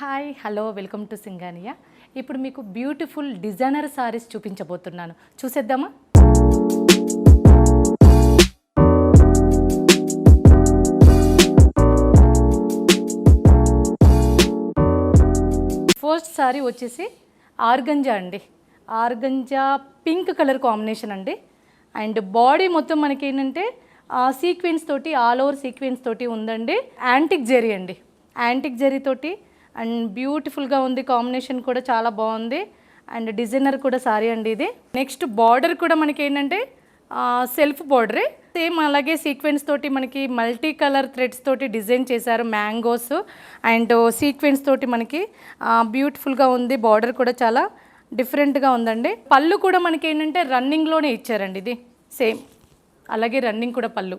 Hi hello welcome to Singhania. ఇప్పుడు మీకు beautiful designer saris చూపించబోతున్నాను. చూసేద్దామా? ఫస్ట్ సారీ వచ్చేసి ఆర్గంజా అండి. ఆర్గంజా పింక్ కలర్ కాంబినేషన్ అండి. అండ్ బాడీ మొత్తం మనకి ఏంటంటే సీక్వెన్స్ తోటి ఆల్ ఓవర్ సీక్వెన్స్ తోటి ఉందండి. యాంటిక్ జెరీ అండి. యాంటిక్ జెరీ తోటి అండ్ బ్యూటిఫుల్గా ఉంది. కాంబినేషన్ కూడా చాలా బాగుంది. అండ్ డిజైనర్ కూడా సారీ అండి ఇది. నెక్స్ట్ బార్డర్ కూడా మనకి ఏంటంటే సెల్ఫ్ బార్డరే, సేమ్ అలాగే సీక్వెన్స్ తోటి మనకి మల్టీ కలర్ థ్రెడ్స్ తోటి డిజైన్ చేశారు. మ్యాంగోస్ అండ్ సీక్వెన్స్ తోటి మనకి బ్యూటిఫుల్గా ఉంది. బార్డర్ కూడా చాలా డిఫరెంట్గా ఉందండి. పళ్ళు కూడా మనకి ఏంటంటే రన్నింగ్లోనే ఇచ్చారండి. ఇది సేమ్ అలాగే రన్నింగ్ కూడా పళ్ళు.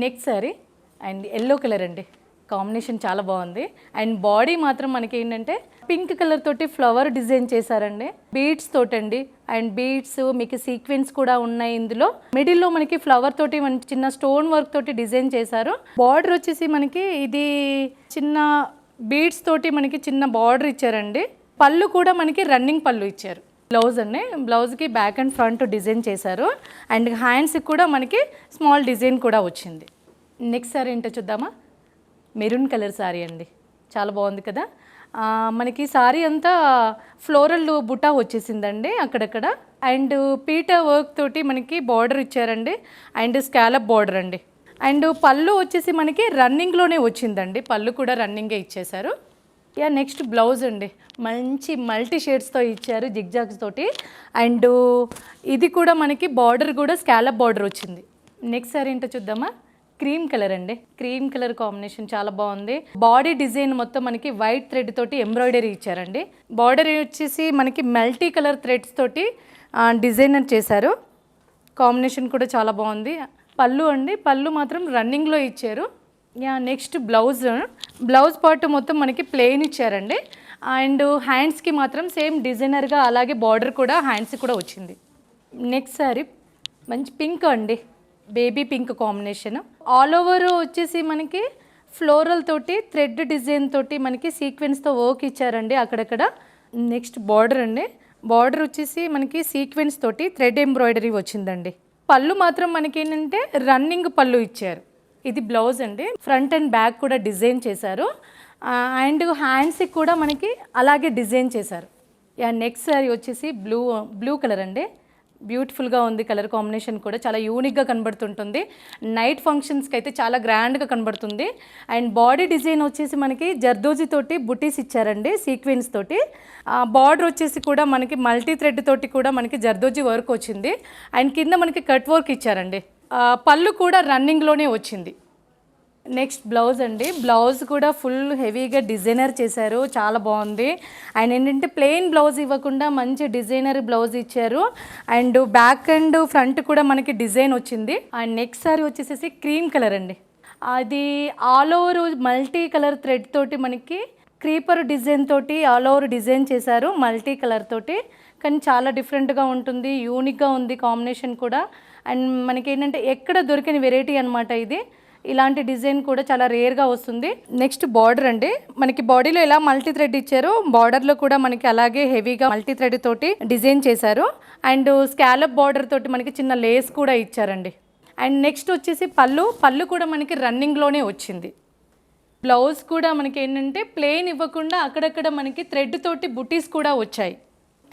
Next sorry and yellow colour అండి. కాంబినేషన్ చాలా బాగుంది. అండ్ బాడీ మాత్రం మనకి ఏంటంటే పింక్ కలర్ తోటి ఫ్లవర్ డిజైన్ చేశారండి. బీడ్స్ తోటండి. అండ్ బీడ్స్ మీకు సీక్వెన్స్ కూడా ఉన్నాయి. ఇందులో మిడిల్లో మనకి ఫ్లవర్ తోటి మనకి చిన్న స్టోన్ వర్క్ తోటి డిజైన్ చేశారు. బార్డర్ వచ్చేసి మనకి ఇది చిన్న బీడ్స్ తోటి మనకి చిన్న బార్డర్ ఇచ్చారండి. పళ్ళు కూడా మనకి రన్నింగ్ పళ్ళు ఇచ్చారు. బ్లౌజ్ అండి. బ్లౌజ్కి బ్యాక్ అండ్ ఫ్రంట్ డిజైన్ చేశారు. అండ్ హ్యాండ్స్కి కూడా మనకి స్మాల్ డిజైన్ కూడా వచ్చింది. నెక్స్ట్ సారీ ఏంటో చూద్దామా? మెరూన్ కలర్ సారీ అండి. చాలా బాగుంది కదా. మనకి సారీ అంతా ఫ్లోరల్ బుటా వచ్చేసిందండి అక్కడక్కడ. అండ్ పీటా వర్క్ తోటి మనకి బార్డర్ ఇచ్చారండి. అండ్ స్కాలప్ బార్డర్ అండి. అండ్ పళ్ళు వచ్చేసి మనకి రన్నింగ్లోనే వచ్చిందండి. పళ్ళు కూడా రన్నింగే ఇచ్చేశారు. నెక్స్ట్ బ్లౌజ్ అండి. మంచి మల్టీ షేడ్స్తో ఇచ్చారు జిగ్జాగ్స్ తోటి. అండ్ ఇది కూడా మనకి బార్డర్ కూడా స్కాలప్ బార్డర్ వచ్చింది. నెక్స్ట్ సారీ ఏంటో చూద్దామా? క్రీమ్ కలర్ అండి. క్రీమ్ కలర్ కాంబినేషన్ చాలా బాగుంది. బాడీ డిజైన్ మొత్తం మనకి వైట్ థ్రెడ్ తోటి ఎంబ్రాయిడరీ ఇచ్చారండి. బార్డర్ వచ్చేసి మనకి మల్టీ కలర్ థ్రెడ్స్ తోటి డిజైనర్ చేశారు. కాంబినేషన్ కూడా చాలా బాగుంది. పళ్ళు అండి. పళ్ళు మాత్రం రన్నింగ్లో ఇచ్చారు. నెక్స్ట్ బ్లౌజ్ పార్ట్ మొత్తం మనకి ప్లెయిన్ ఇచ్చారండి. అండ్ హ్యాండ్స్కి మాత్రం సేమ్ డిజైనర్గా అలాగే బార్డర్ కూడా హ్యాండ్స్కి కూడా వచ్చింది. నెక్స్ట్ సారీ మంచి పింక్ అండి. Baby pink combination. All over వచ్చేసి మనకి ఫ్లోరల్ తోటి థ్రెడ్ డిజైన్ తోటి మనకి సీక్వెన్స్తో వర్క్ ఇచ్చారండి అక్కడక్కడ. నెక్స్ట్ బార్డర్ అండి. బార్డర్ వచ్చేసి మనకి సీక్వెన్స్ తోటి థ్రెడ్ ఎంబ్రాయిడరీ వచ్చిందండి. పళ్ళు మాత్రం మనకి ఏంటంటే రన్నింగ్ పళ్ళు ఇచ్చారు. ఇది బ్లౌజ్ అండి. ఫ్రంట్ అండ్ బ్యాక్ కూడా డిజైన్ చేశారు. అండ్ హ్యాండ్స్కి కూడా మనకి అలాగే డిజైన్ చేశారు. నెక్స్ట్ సారీ వచ్చేసి బ్లూ కలర్ అండి. బ్యూటిఫుల్గా ఉంది. కలర్ కాంబినేషన్ కూడా చాలా యూనిక్గా కనబడుతుంటుంది. నైట్ ఫంక్షన్స్కి అయితే చాలా గ్రాండ్గా కనబడుతుంది. అండ్ బాడీ డిజైన్ వచ్చేసి మనకి జర్దోజీ తోటి బుటీస్ ఇచ్చారండి సీక్వెన్స్ తోటి. బార్డర్ వచ్చేసి కూడా మనకి మల్టీ థ్రెడ్ తోటి కూడా మనకి జర్దోజీ వర్క్ వచ్చింది. అండ్ కింద మనకి కట్ వర్క్ ఇచ్చారండి. పళ్ళు కూడా రన్నింగ్లోనే వచ్చింది. నెక్స్ట్ బ్లౌజ్ అండి. బ్లౌజ్ కూడా ఫుల్ హెవీగా డిజైనర్ చేశారు. చాలా బాగుంది. అండ్ ఏంటంటే ప్లెయిన్ బ్లౌజ్ ఇవ్వకుండా మంచి డిజైనర్ బ్లౌజ్ ఇచ్చారు. అండ్ బ్యాక్ అండ్ ఫ్రంట్ కూడా మనకి డిజైన్ వచ్చింది. అండ్ నెక్స్ట్ సారీ వచ్చేసేసి క్రీమ్ కలర్ అండి. అది all over multi colour thread తోటి మనకి క్రీపర్ డిజైన్ తోటి ఆల్ ఓవర్ డిజైన్ చేశారు మల్టీ కలర్ తోటి. కానీ చాలా డిఫరెంట్గా ఉంటుంది. యూనిక్గా ఉంది కాంబినేషన్ కూడా. అండ్ మనకి ఏంటంటే ఎక్కడ దొరికిన వెరైటీ అనమాట ఇది. ఇలాంటి డిజైన్ కూడా చాలా రేర్గా వస్తుంది. నెక్స్ట్ బార్డర్ అండి. మనకి బాడీలో ఎలా మల్టీ థ్రెడ్ ఇచ్చారో బార్డర్లో కూడా మనకి అలాగే హెవీగా మల్టీ థ్రెడ్ తోటి డిజైన్ చేశారు. అండ్ స్కాలప్ బార్డర్ తోటి మనకి చిన్న లేస్ కూడా ఇచ్చారండి. అండ్ నెక్స్ట్ వచ్చేసి పళ్ళు కూడా మనకి రన్నింగ్లోనే వచ్చింది. బ్లౌజ్ కూడా మనకి ఏంటంటే ప్లెయిన్ ఇవ్వకుండా అక్కడక్కడ మనకి థ్రెడ్ తోటి బుటీస్ కూడా వచ్చాయి.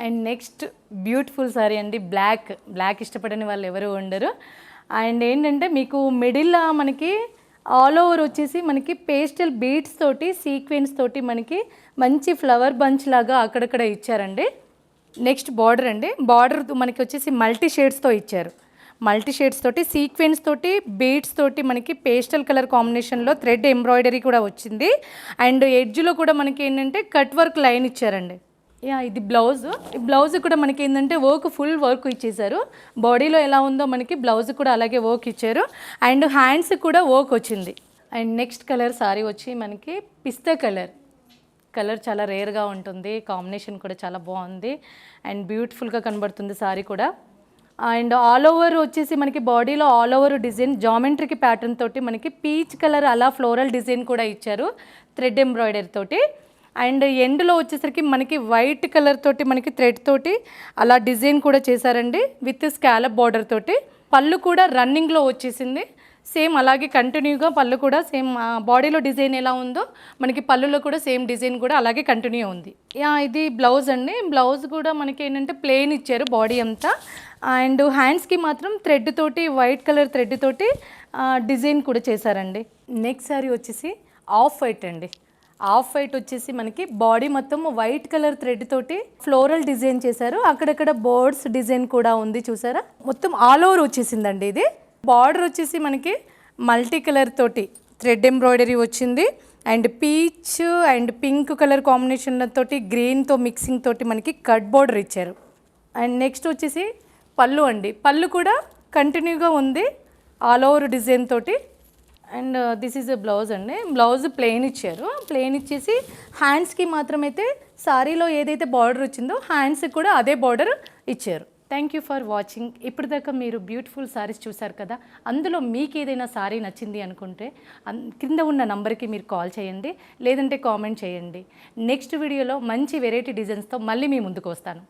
అండ్ నెక్స్ట్ బ్యూటిఫుల్ సారీ అండి. బ్లాక్ ఇష్టపడని వాళ్ళు ఎవరు ఉండరు. అండ్ ఏంటంటే మీకు మిడిల్లో మనకి ఆల్ ఓవర్ వచ్చేసి మనకి పేస్టల్ బీడ్స్ తోటి సీక్వెన్స్ తోటి మనకి మంచి ఫ్లవర్ బంచ్ లాగా అక్కడక్కడ ఇచ్చారండి. నెక్స్ట్ బార్డర్ అండి. బార్డర్ మనకి వచ్చేసి మల్టీ షేడ్స్తో ఇచ్చారు. మల్టీ షేడ్స్ తోటి సీక్వెన్స్ తోటి బీడ్స్ తోటి మనకి పేస్టల్ కలర్ కాంబినేషన్లో థ్రెడ్ ఎంబ్రాయిడరీ కూడా వచ్చింది. అండ్ ఎడ్జ్లో కూడా మనకి ఏంటంటే కట్ వర్క్ లైన్ ఇచ్చారండి. ఇది బ్లౌజ్ కూడా మనకి ఏంటంటే ఫుల్ వర్క్ ఇచ్చేసారు. బాడీలో ఎలా ఉందో మనకి బ్లౌజ్ కూడా అలాగే వర్క్ ఇచ్చారు. అండ్ హ్యాండ్స్ కూడా వర్క్ వచ్చింది. అండ్ నెక్స్ట్ కలర్ సారీ వచ్చి మనకి పిస్తా కలర్ చాలా రేర్గా ఉంటుంది. కాంబినేషన్ కూడా చాలా బాగుంది. అండ్ బ్యూటిఫుల్గా కనబడుతుంది సారీ కూడా. అండ్ ఆల్ ఓవర్ వచ్చేసి మనకి బాడీలో all over design geometric pattern తోటి మనకి పీచ్ కలర్ అలా ఫ్లోరల్ డిజైన్ కూడా ఇచ్చారు థ్రెడ్ ఎంబ్రాయిడరీ తోటి. అండ్ ఎండ్లో వచ్చేసరికి మనకి వైట్ కలర్ తోటి మనకి థ్రెడ్ తోటి అలా డిజైన్ కూడా చేశారండి విత్ స్కాలప్ బార్డర్ తోటి. పళ్ళు కూడా రన్నింగ్లో వచ్చేసింది. సేమ్ అలాగే కంటిన్యూగా పళ్ళు కూడా సేమ్ బాడీలో డిజైన్ ఎలా ఉందో మనకి పళ్ళులో కూడా సేమ్ డిజైన్ కూడా అలాగే కంటిన్యూ ఉంది. ఇది బ్లౌజ్ అండి. బ్లౌజ్ కూడా మనకి ఏంటంటే ప్లెయిన్ ఇచ్చారు బాడీ అంతా. అండ్ హ్యాండ్స్కి మాత్రం థ్రెడ్ తోటి వైట్ కలర్ థ్రెడ్ తోటి డిజైన్ కూడా చేశారండి. నెక్స్ట్ సారీ వచ్చేసి ఆఫ్ వైట్ అండి. ఆఫ్ వైట్ వచ్చేసి మనకి బాడీ మొత్తం వైట్ కలర్ థ్రెడ్ తోటి ఫ్లోరల్ డిజైన్ చేశారు. అక్కడక్కడ బర్డ్స్ డిజైన్ కూడా ఉంది చూసారా. మొత్తం ఆల్ ఓవర్ వచ్చేసిందండి. ఇది బార్డర్ వచ్చేసి మనకి మల్టీ కలర్ తోటి థ్రెడ్ ఎంబ్రాయిడరీ వచ్చింది. And peach and pink colour combination తోటి గ్రీన్తో మిక్సింగ్ తోటి మనకి కట్ బార్డర్ ఇచ్చారు. అండ్ నెక్స్ట్ వచ్చేసి పళ్ళు అండి. పళ్ళు కూడా కంటిన్యూగా ఉంది ఆల్ ఓవర్ డిజైన్ తోటి. And this is a blouse అండి. బ్లౌజ్ ప్లెయిన్ ఇచ్చారు. ప్లెయిన్ ఇచ్చేసి హ్యాండ్స్కి మాత్రమైతే సారీలో ఏదైతే బార్డర్ వచ్చిందో హ్యాండ్స్కి కూడా అదే బార్డర్ ఇచ్చారు. Thank you for watching. ఇప్పటిదాకా మీరు బ్యూటిఫుల్ సారీస్ చూసారు కదా. అందులో మీకు ఏదైనా సారీ నచ్చింది అనుకుంటే కింద ఉన్న నంబర్కి మీరు కాల్ చేయండి, లేదంటే కామెంట్ చేయండి. నెక్స్ట్ వీడియోలో మంచి వెరైటీ డిజైన్స్తో మళ్ళీ మీ ముందుకు వస్తాను.